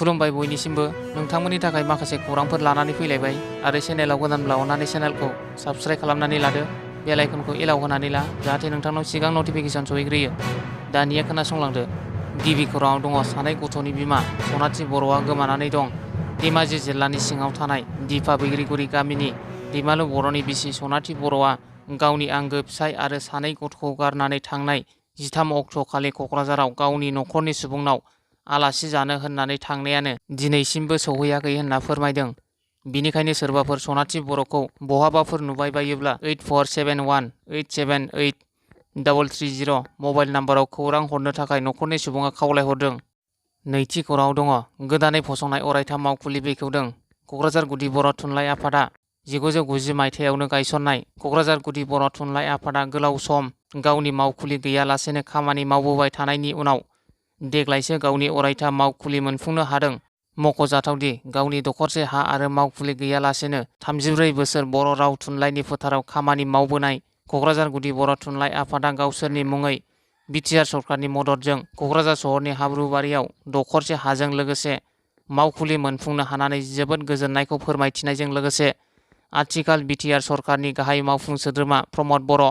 खुलुमबाय बयनिसिमबो नोंथांमोननि थाखाय माखासे खौरांफोर लानानै फैलायबाय आरो चेनेलाव गोदानब्ला अन्नानै चेनेलखौ साबस्क्राइब खालामनानै लादो बेल आइकनखौ एलाव होनानै ला जाहाथे नोंथांनाव सिगां नटिफिकेसन सहैग्रोयो। दानिया खोनासंलांदो। गिबि खौराङाव दङ सानै गथ'नि बिमा सनाथि बर'आ गोमानानै दं। धेमाजि जिल्लानि सिङाव थानाय दिफा बैग्रिगुरि गामिनि दैमालु बर'नि बिसि सनाथि बर'आ गावनि आंगो फिसाय आरो सानै गथ'खौ गारनानै थांनाय 13 अक्ट' खालि क'क्राझाराव गावनि नखरनि सुबुंनाव आलासि जानो होननानै थांनायानो दिनैसिमबो सौहैयाखै होनना फोरमायदों। बिनिखायनो सोरबाफोर सनाथि बर'खौ बहाबाफोर नुबाय बायोब्ला 8471878330 मबाइल नाम्बाराव खौरां हरनो थाखाय नखरनि सुबुङा खावलायहरदों। नैथि खौराङाव दङ गोदानै फसंनाय अरायथा मावखुलि बेखेवदों। क'क्राझार गुदि बर' थुनलाइ आफादा 1990 मायथाइयावनो गायसननाय क'क्राझार गुदि बर' थुनलाइ आफादा गोलाव सम गावनि मावखुलि गैयालासेनो खामानि मावबोबाय थानायनि उनाव देग्लायसो गावनि अरायथा मावखुलि मोनफुंनो हादों। मख'जाथावदि गावनि दखरसे हा आरो मावखुलि गैयालासेनो 34 बोसोर बर' राव थुनलाइनि फोथाराव खामानि मावबोनाय क'क्राझार गुदि बर' थुनलाइ आफादा गावसोरनि मुङै बिटिआर सरकारनि मददजों क'क्राझार सहरनि हाब्रुबारियाव दखरसे हाजों लोगोसे मावखुलि मोनफुंनो हानानै जोबोद गोजोननायखौ फोरमायथिनायजों लोगोसे आथिखाल बिटिआर सरकारनि गाहाय मावफुं सोद्रोमा प्रमद बर',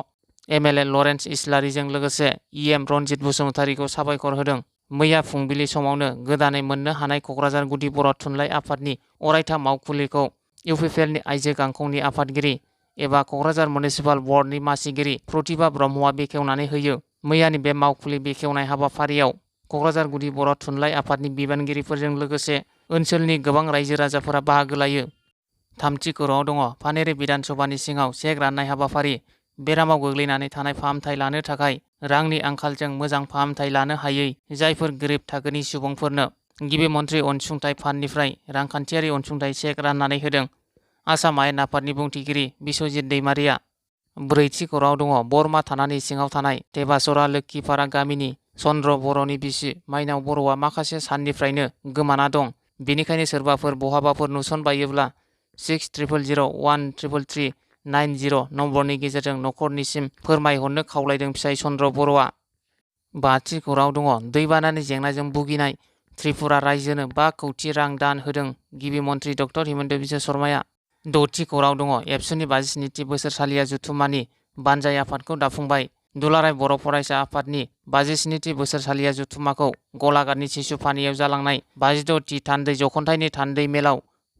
एमएलए लरेन्स इस्लारिजों लोगोसे इएम रनजित बसुमतारीखौ साबायखर होदों। मैया फुंबिलि समावनो गोदानै मोननो हानाय क'क्राझार गुदि बर' थुनलाइ आफादनि अरायथा मावखुलिखौ इउपिपिएलनि आइजो गांखंनि आफादगिरि एबा क'क्राझार मिउनिसिपाल बर्डनि मासिगिरि प्रतिभा ब्रह्मआ बेखेवनानै होयो। मैयानि बे मावखुलि बेखेवनाय हाबाफारियाव क'क्राझार गुदि बर' थुनलाइ आफादनि बिबानगिरिफोरजों लोगोसे ओनसोलनि गोबां रायजो राजाफोरा बाहागो लायो। थामथि खौराङाव दङ पानेरि बिधान सभानि सिङाव चेक राननाय हाबाफारि। बेरामाव गोग्लैनानै थानाय फाहामथाय लानो थाखाय रांनि आंखालजों मोजां फाहामथाय लानो हायै जायफोर गोरिब थाखोनि सुबुंफोरनो गिबि मन्थ्रि अनसुंथाइ फान्डनिफ्राय रांखान्थियारि अनसुंथाइ चेक राननानै होदों। आसाम आयेन आफादनि बुंथिगिरि बिस्वजित दैमारिया। ब्रैथि खौराङाव दङ बरमा थानानि सिङाव थानाय टेबासरा लोक्षिपारा गामिनि चन्द्र बर'नि बिसि माइनाव बर'आ माखासे साननिफ्रायनो गोमाना दं। बेनिखायनो सोरबाफोर बहाबाफोर नुसनबायोब्ला 6000133390 नम्बरनि गेजेरजों नखरनिसिम फोरमायहरनो खावलायदों फिसाय चन्द्र बर'आ। बाथि खौराङाव दङ दैबानानि जेंनाजों भुगिनाय त्रिपुरा रायजोनो 5 कौटि रां दान होदों गिबि मन्थ्रि डक्टर हिमन्त बिश्व शर्माया। द'थि खौराङाव दङ एबसुनि 57थि बोसोरसालिया जथुम्मानि बानजाय आफादखौ दाफुंबाय। दुलाराय बर' फरायसा आफादनि 57थि बोसोरसालिया जथुम्माखौ गलाघाटनि सिसुपानियाव जालांनाय 56थि थान्दै जख'न्थाइनि थान्दै मेलाव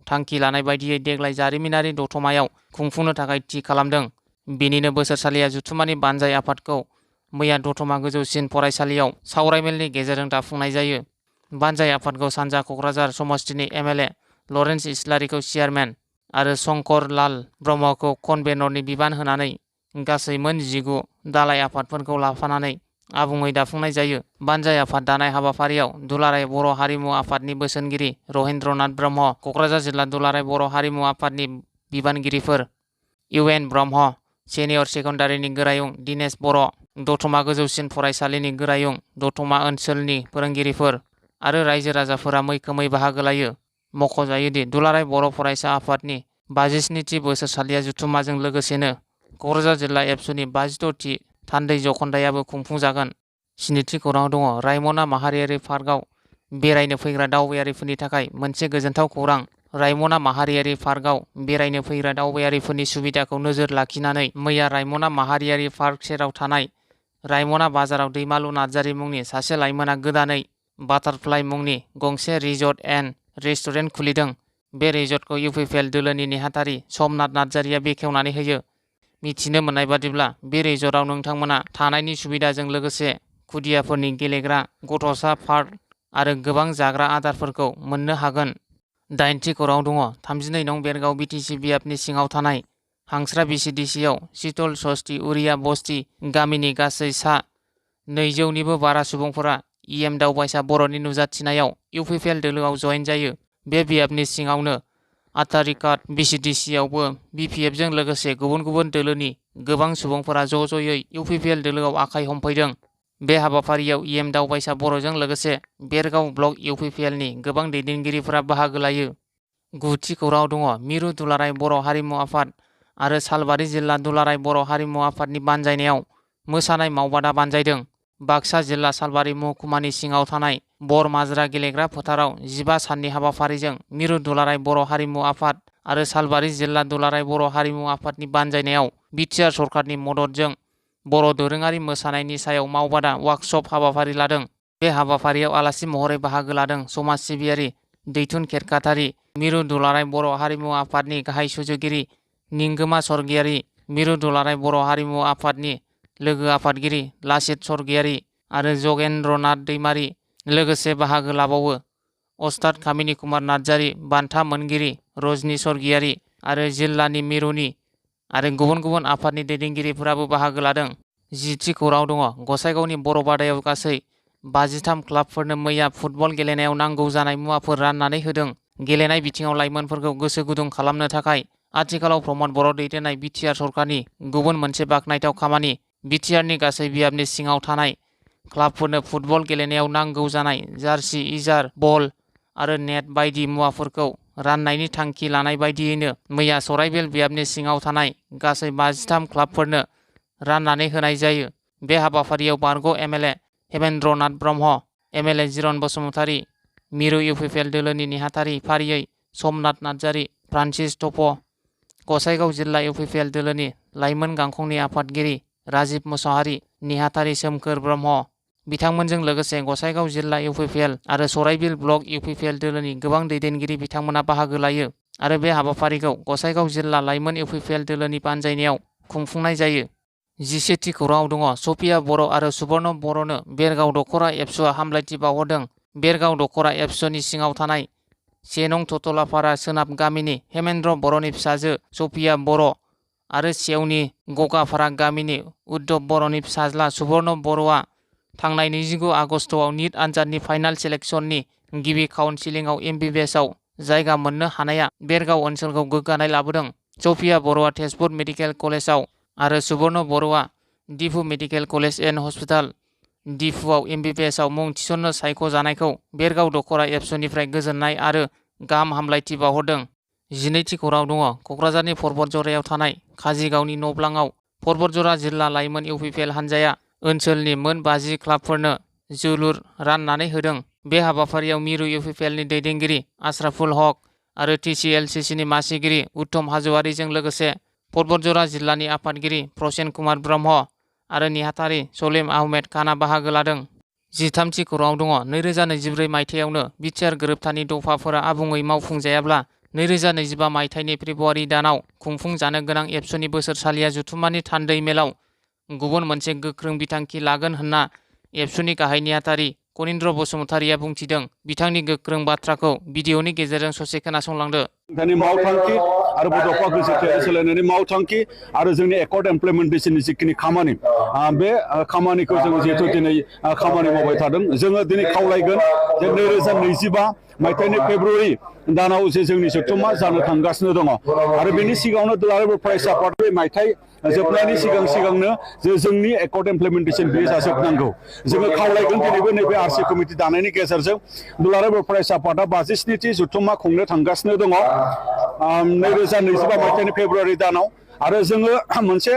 थांखि लानाय बायदियै देग्लाय जारिमिनारि दतमायाव खुंफुंनो थाखाय थि खालामदों। बेनिनो बोसोरसालिया जथुम्मानि बानजाय आफादखौ मैया दतमा गोजौसिन फरायसालियाव सावरायमेलनि गेजेरजों दाफुंनाय जायो। बानजाय आफादखौ सानजा क'क्राझार समस्तिनि एमएलए लरेन्स इस्लारिखौ चेयारमेन आरो शंकर लाल ब्रह्मखौ कनभेनरनि बिबान होनानै गासै मोन 19 दालाय आफादफोरखौ लाफानानै आबुङै दाफुंनाय जायो। बानजाय आफाद दानाय हाबाफारियाव दुलाराय बर' हारिमु आफादनि बोसोनगिरि रहेन्द्रनाथ ब्रह्म, क'क्राझार जिल्ला दुलाराय बर' हारिमु आफादनि बिबानगिरिफोर इउएन ब्रह्म, सेनियर सेकेन्डारिनि गोरायुं दिनेश बर', दतमा गोजौसिन फरायसालिनि गोरायुं, दतमा ओनसोलनि फोरोंगिरिफोर आरो रायजो राजाफोरा मैखोमै बाहागो लायो। मख'जायोदि दुलाराय बर' फरायसा आफादनि 57थि बोसोरसालिया जथुम्माजों लोगोसेनो क'क्राझार जिल्ला एबसुनि 56थि थान्दै जख'न्थाइयाबो खुंफुंजागोन। स्निथि खौराङाव दङ रायमना माहारियारि पार्कआव बेरायनो फैग्रा दावबायारिफोरनि थाखाय मोनसे गोजोनथाव खौरां। रायमना माहारियारि पार्कआव बेरायनो फैग्रा दावबायारिफोरनि सुबिदाखौ नोजोर लाखिनानै मैया रायमना माहारियारि पार्क सेराव थानाय रायमना बाजाराव दैमालु नार्जारी मुंनि सासे लाइमोना गोदानै बाटारफ्लाइ मुंनि गंसे रिजर्ट एन्ड रेस्टुरेन्ट खुलिदों। बे रिजर्टखौ इउपिपिएल दोलोनि नेहाथारि समनाथ नार्जारीया बेखेवनानै होयो। मिथिनो मोननाय बादिब्ला बे रिजर्टआव नोंथांमोना थानायनि सुबिदाजों लोगोसे खुदियाफोरनि गेलेग्रा, गथ'सा पार्क आरो गोबां जाग्रा आदारफोरखौ मोननो हागोन। दाइनथि खौराङाव दङ 32 नं बेरगाव बिटिसि बियाबनि सिङाव थानाय हांस्रा बिसिडिसिआव शीतल षष्ठी उरिया बस्ती गामिनि गासै सा 200निबो बारा सुबुंफोरा इएम दावबायसा बर'नि नुजाथिनायाव इउपिपिएल दोलोआव जयेन जायो। बे बियाबनि सिङावनो आतारिकाट बिसिडिसिआवबो बिपिएफजों लोगोसे गुबुन गुबुन दोलोनि गोबां सुबुंफोरा ज'यै इउपिपिएल दोलोआव आखाइ हमफैदों। बे हाबाफारियाव इएम दावबायसा बर'जों लोगोसे बेरगाव ब्लक इउपिपिएलनि गोबां दैदेनगिरिफोरा बाहागो लायो। गुथि खौराङाव दङ मिरु दुलाराय बर' हारिमु आफाद आरो सालबारि जिल्ला दुलाराय बर' हारिमु आफादनि बानजायनायाव मोसानाय मावबादा बानजायदों। बाक्सा जिल्ला सालबारि महकुमानि सिङाव थानाय बर माजरा गेलेग्रा फोथाराव 15 साननि हाबाफारिजों मिरु दुलाराय बर' हारिमु आफाद आरो सालबारि जिल्ला दुलाराय बर' हारिमु आफादनि बानजायनायाव बिटिआर सरकारनि मददजों बर' दोरोङारि मोसानायनि सायाव मावबादा वार्कशप हाबाफारि लादों। बे हाबाफारियाव आलासि महरै बाहागो लादों समाज सिबियारि दैथुन खेरखातारि, मिरु दुलाराय बर' हारिमु आफादनि गाहाय सुजुगिरि निंगोमा सरगियारि, मिरु दुलाराय बर' हारिमु आफादनि लोगो आफादगिरि लासित सरगियारि आरो जगेन्द्रनाथ दैमारि। लोगोसे बाहागो लाबावो अस्ताद कामिनी कुमार नार्जारि, बान्था मोनगिरि रजनी सरगियारि आरो जिल्लानि मिरुनि आरो गुबुन गुबुन आफादनि दैदेनगिरिफोराबो बाहागो लादों। 10थि खौराङाव दङ गसाइगावनि बर' बादायाव गासै 53 क्लाबफोरनो मैया फुटबल गेलेनायाव नांगौ जानाय मुवाफोर राननानै होदों। गेलेनाय बिथिङाव लाइमोनफोरखौ गोसो गुदुं खालामनो थाखाय आथिखालाव प्रमद बर' दैदेननाय बिटिआर सरकारनि गुबुन मोनसे बाखनायथाव खामानि। बिटिआरनि गासै बियाबनि सिङाव थानाय क्लाबफोरनो फुटबल गेलेनायाव नांगौ जानाय जार्सि, इजार, बल आरो नेट बायदि मुवाफोरखौ राननायनि थांखि लानाय बायदियैनो मैया सराइबिल बियाबनि सिङाव थानाय गासै 53 क्लाबफोरनो राननानै होनाय जायो। बे हाबाफारियाव बारग' एमएलए हेमेन्द्रनाथ ब्रह्म, एमएलए जिरन बसुमतारि, मिरु इउपिपिएल दोलोनि नेहाथारि फारियै समनाथ नार्जारि, फ्रान्सिस टप, गसाइगाव जिल्ला इउपिपिएल दोलोनि लाइमोन गांखंनि आफादगिरि राजिब मुसाहारि, नेहाथारि सोमखोर ब्रह्म, बिथांमोनजों लोगोसे गसाइगाव जिल्ला इउपिपिएल आरो सराइबिल ब्लक इउपिपिएल दोलोनि गोबां दैदेनगिरि बिथांमोना बाहागो लायो आरो बे हाबाफारिखौ गसाइगाव जिल्ला लाइमोन इउपिपिएल दोलोनि बानजायनायाव खुंफुंनाय जायो। 11थि खौराङाव दङ सफिया बर' आरो सुबर्ण बर'नो बेरगाव दख'रा एबसुआ हामलायथि बावहरदों। बेरगाव दख'रा एबसुनि सिङाव थानाय 1 नं थथलाफारा सोनाब गामिनि हेमेन्द्र बर'नि फिसाजो सफिया बर' आरो सेवनि गगाफारा गामिनि उद्धब बर'नि फिसाज्ला सुबर्ण बर'आ थांनाय 29 आगस्तआव निट आनजादनि फाइनाल सिलेक्शननि गिबि काउन्सिलिंआव एमबिबिएसआव जायगा मोननो हानाया बेरगाव ओनसोलखौ गोग्गानाय लाबोदों। सफिया बर'आ तेजपुर मेडिकेल कलेजाव आरो सुबर्ण बर'आ Diphu medical college and hospital डिफुआव एमबिबिएसआव मुं थिसननो सायख'जानायखौ बेरगाव दख'रा एबसुनिफ्राय गोजोननाय आरो गाहाम हामलायथि बावहरदों। 12थि खौराङाव दङ क'क्राझारनि परबतजरायाव थानाय काजिगावनि न'ब्लाङाव परबतजरा जिल्ला लाइमोन इउपिपिएल हानजाया ओनसोलनि मोन 50 क्लाबफोरनो जोलुर राननानै होदों। बे हाबाफारियाव मिरु इउपिपिएलनि दैदेनगिरि आशराफुल हक आरो टिसिएलसिसिनि मासिगिरि उत्तम हाज'वारिजों लोगोसे परबतजरा जिल्लानि आफादगिरि प्रसेन कुमार ब्रह्म आरो नेहाथारि सलिम आहमेद खानआ बाहागो लादों। 13थि खौराङाव दङ 2024 मायथाइयावनो बिटिआर गोरोबथानि दफाफोरा आबुङै मावफुंजायाब्ला 2025 मायथाइनि फेब्रुवारि दानाव खुंफुंजानो गोनां एबसुनि बोसोरसालिया जथुम्मानि थान्दै मेलाव गुबुन मोनसे गोख्रों बिथांखि लागोन होनना एबसुनि गाहाय नेहाथारि कनिन्द्र बसुमतारिया बुंथिदों। बिथांनि गोख्रों बाथ्राखौ भिडिअनि गेजेरजों ससे खोनासंलांदो। मावथांखि आरो बड'फा गोसोथायारि सोलायनायनि मावथांखि आरो जोंनि एकर्ड इमप्लिमेन्टेसननि जिखिनि खामानि बे खामानिखौ जों जिहेतु दिनै खामानि मावबाय थादों। जोङो दिनै खावलायगोन जे 2025 मायथाइनि फेब्रुवारि दानाव जे जोंनि जथुम्मा जानो थांगासिनो दङ आरो बेनि सिगाङावनो दुलाराय फरायसा आफाद मायथाइ जोबनायनि सिगांनो जे जोंनि एकर्ड इमप्लिमेन्टेसन बियो जाजोबनांगौ। जोङो खावलायगोन दिनैबो नैबे आरसि कमिटि दानायनि गेजेरजों दुलाराय फरायसा आफादा 57थि जथुम्मा खुंनो थांगासिनो दङ 2025 मायथाइनि फेब्रुवारि दानाव आरो जोङो मोनसे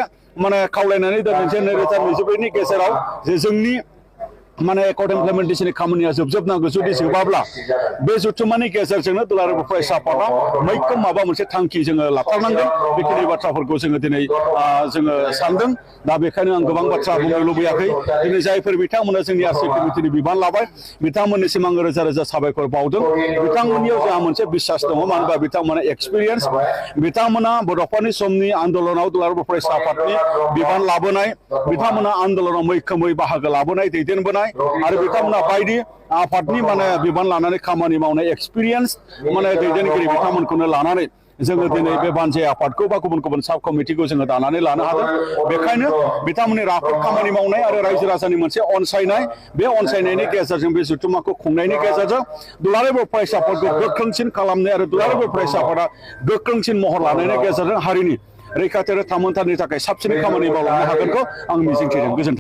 खावलायनानै दोनदों जे 2024नि गेजेराव जे जोंनि एकर्ड इमप्लिमेन्टेसननि खामानिया जोबजोबनांगौ। जुदि जोबाब्ला बे जथुम्मानि गेजेरजोंनो दुलाराय फरायसा आफादा मैखोम माबा मोनसे थांखि जोङो लाथारनांगोन। बेखिनि बाथ्राफोरखौ जोङो दिनै जोङो सानदों। दा बेखायनो आं गोबां बाथ्रा बुंनो लुबैयाखै। दिनै जायफोर बिथांमोना जोंनि आरसि कमिटिनि बिबान लाबाय बिथांमोननिसिम आं रोजा रोजा साबायखर बावदों। बिथांमोननियाव जोंहा मोनसे बिसास दङ, मानो होनबा बिथांमोना एक्सपिरियेन्स, बिथांमोना बड'फानि समनि आन्दलनाव दुलाराय फरायसा आफादनि बिबान लाबोनाय, बिथांमोना आन्दलनाव मैखोमै बाहागो लाबोनाय दैदेनबोनाय आरो बिथांमोना बायदि आफादनि बिबान लानानै खामानि मावनाय एक्सपिरियेन्स दैदेनगिरि बिथांमोनखौनो लानानै जोङो दिनै बे बानजाय आफादखौ बा गुबुन गुबुन साब कमिटिखौ जोङो दानानै लानो हादों। बेखायनो बिथांमोननि राफोद खामानि मावनाय आरो रायजो राजानि मोनसे अनसायनाय, बे अनसायनायनि गेजेरजों बे जथुम्माखौ खुंनायनि गेजेरजों दुलाराय फरायसा आफादखौ गोख्रोंसिन खालामनाय आरो दुलाराय फरायसा आफादा गोख्रोंसिन महर लानायनि गेजेरजों हारिनि रैखाथि आरो थामोनथानि थाखाय साबसिन खामानि मावलांनो हागोनखौ आं मिजिंथिदों। गोजोन्थों।